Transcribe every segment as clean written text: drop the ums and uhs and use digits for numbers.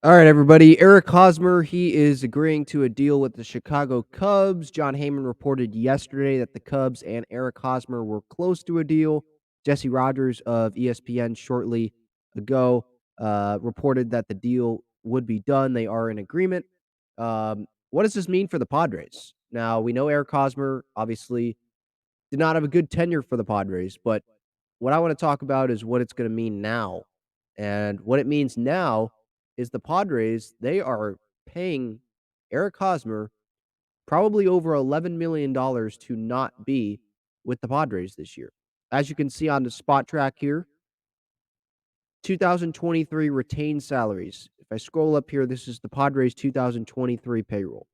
All right, everybody. Eric Hosmer, he is agreeing to a deal with the Chicago Cubs. John Heyman reported yesterday that the Cubs and Eric Hosmer were close to a deal. Jesse Rogers of ESPN shortly ago reported that the deal would be done. They are in agreement. What does this mean for the Padres? Now, we know Eric Hosmer obviously did not have a good tenure for the Padres, but what I want to talk about is what it's going to mean now. And what it means now is the Padres, they are paying Eric Hosmer probably over $11 million dollars to not be with the Padres this year. As you can see on the spot track here, 2023 retained salaries. If I scroll up here, this is the Padres 2023 payroll.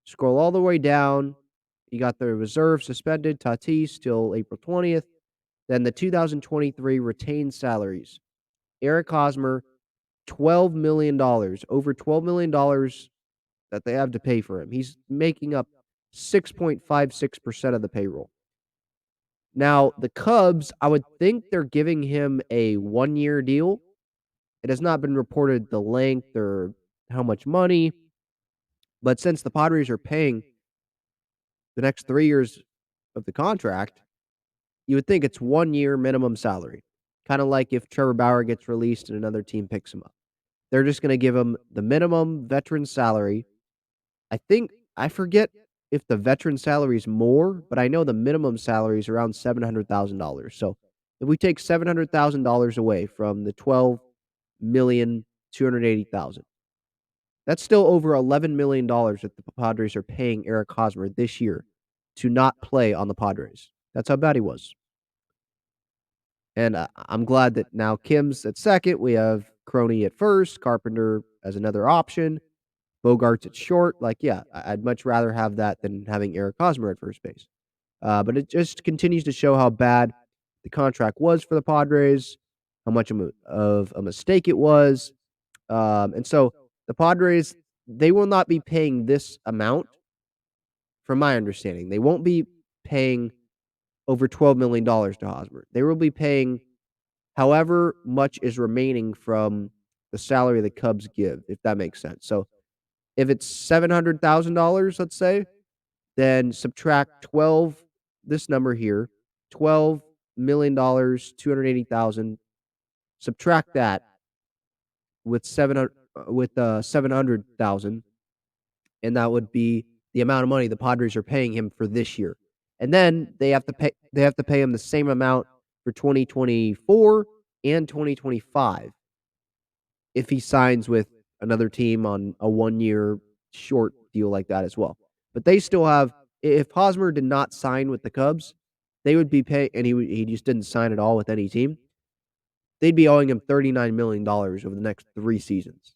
Scroll all the way down. You got the reserve suspended, Tatis till April 20th. Then the 2023 retained salaries. Eric Hosmer, $12 million dollars, over $12 million dollars that they have to pay for him. He's making up 6.56% of the payroll. Now, the Cubs, I would think they're giving him a 1-year deal. It has not been reported the length or how much money, but since the Padres are paying the next 3 years of the contract, you would think it's 1 year minimum salary. Kind of like if Trevor Bauer gets released and another team picks him up. They're just gonna give him the minimum veteran salary. I forget if the veteran salary is more, but I know the minimum salary is around $700,000. So, if we take $700,000 away from the 12,280,000, that's still over $11 million dollars that the Padres are paying Eric Hosmer this year to not play on the Padres. That's how bad he was. And I'm glad that now Kim's at second. We have Crony at first, Carpenter as another option, Bogarts at short. Like, yeah, I'd much rather have that than having Eric Hosmer at first base. But it just continues to show how bad the contract was for the Padres, how much of a mistake it was. And so the Padres, they will not be paying this amount, from my understanding. They won't be paying over $12 million dollars to Hosmer. They will be paying however much is remaining from the salary the Cubs give, if that makes sense. So if it's $700,000, let's say, then subtract 12, this number here, $12 million, 280,000. Subtract that with 700,000, and that would be the amount of money the Padres are paying him for this year. And then they have to pay him the same amount for 2024 and 2025 if he signs with another team on a 1-year short deal like that as well. But they still have, if Hosmer did not sign with the Cubs, they would be paying, and he just didn't sign at all with any team. They'd be owing him $39 million dollars over the next 3 seasons.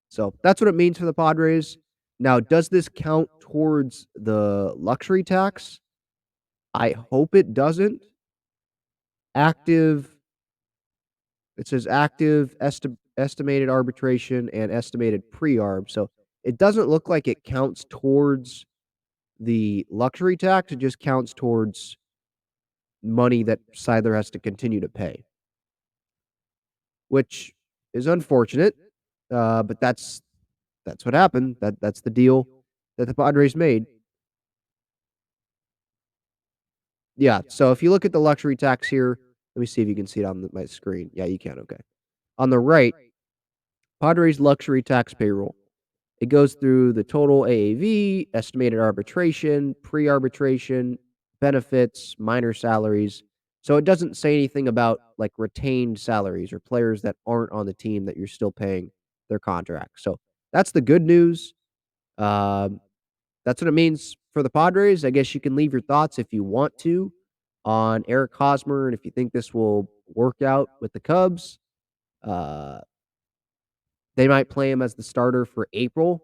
So that's what it means for the Padres. Now, does this count towards the luxury tax? I hope it doesn't. Active, it says active estimated arbitration and estimated pre-arb. So it doesn't look like it counts towards the luxury tax. It just counts towards money that Seidler has to continue to pay, which is unfortunate. But that's what happened. That's the deal that the Padres made. Yeah. So if you look at the luxury tax here, let me see if you can see it on my screen. Yeah, you can. Okay. On the right, Padres luxury tax payroll. It goes through the total AAV, estimated arbitration, pre-arbitration, benefits, minor salaries. So it doesn't say anything about like retained salaries or players that aren't on the team that you're still paying their contract. So that's the good news. Um, that's what it means for the Padres. I guess you can leave your thoughts if you want to on Eric Hosmer and if you think this will work out with the Cubs. Uh, they might play him as the starter for April,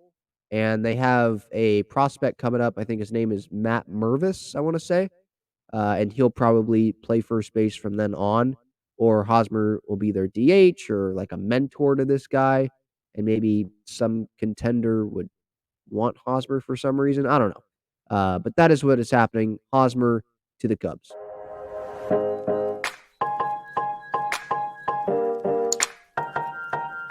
and they have a prospect coming up. I think his name is Matt Mervis, I want to say, and he'll probably play first base from then on. Or Hosmer will be their DH or like a mentor to this guy, and maybe some contender would want Hosmer for some reason. I don't know. But that is what is happening. Hosmer to the Cubs.